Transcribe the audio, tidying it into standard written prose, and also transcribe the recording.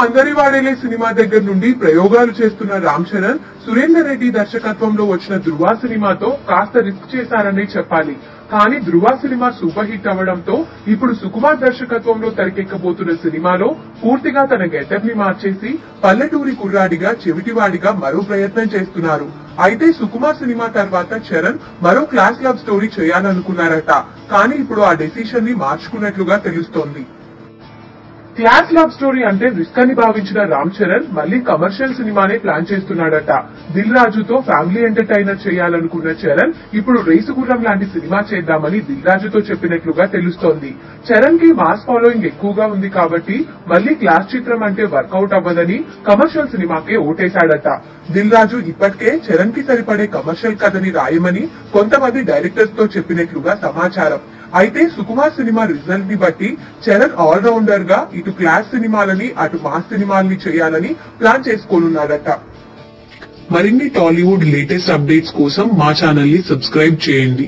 అందరి వాడేలే సినిమా దగ్గర నుండి ప్రయోగాలు చేస్తున్న రామ్ చరణ్ సురేందర్ రెడ్డి దర్శకత్వంలో వచ్చిన ధృవ సినిమాతో కాస్త రిస్క్ చేశారనే చెప్పాలి. కానీ ధృవ సినిమా సూపర్ హిట్ అవ్వడంతో ఇప్పుడు సుకుమార్ దర్శకత్వంలో తెరకెక్కబోతున్న సినిమాలో పూర్తిగా తన గెటప్ ని మార్చేసి పల్లెటూరి కుర్రాడిగా చెవిటివాడిగా మరో ప్రయత్నం చేస్తున్నారు. అయితే సుకుమార్ సినిమా తర్వాత చరణ్ మరో క్లాస్ లవ్ స్టోరీ చేయాలనుకున్నారట. కానీ ఇప్పుడు ఆ డెసిషన్ ని మార్చుకున్నట్లుగా తెలుస్తోంది. క్లాస్ లవ్ స్టోరీ అంటే రిస్క్ అని భావించిన రామ్ చరణ్ మళ్లీ కమర్షియల్ సినిమానే ప్లాన్ చేస్తున్నాడట. దిల్ రాజుతో ఫ్యామిలీ ఎంటర్టైనర్ చేయాలనుకున్న చరణ్ ఇప్పుడు రేసుగుర్రం లాంటి సినిమా చేద్దామని దిల్ రాజుతో చెప్పినట్లుగా తెలుస్తోంది. చరణ్ కి మాస్ ఫాలోయింగ్ ఎక్కువగా ఉంది కాబట్టి మళ్లీ క్లాస్ చిత్రం అంటే వర్కౌట్ అవ్వదని కమర్షియల్ సినిమాకే ఓటేశాడట. దిల్ రాజు ఇప్పటికే చరణ్ కి సరిపడే కమర్షియల్ కథని రాయమని కొంతమంది డైరెక్టర్స్ తో చెప్పినట్లుగా సమాచారం. అయితే సుకుమార్ సినిమా రిజల్ట్ ని బట్టి చరణ్ ఆల్రౌండర్ గా ఇటు క్లాస్ సినిమాలని అటు మాస్ సినిమాలని చేయాలని ప్లాన్ చేసుకోనున్నాడట. మరిన్ని టాలీవుడ్ లేటెస్ట్ అప్డేట్స్ కోసం మా ఛానల్ ని సబ్స్క్రైబ్ చేయండి.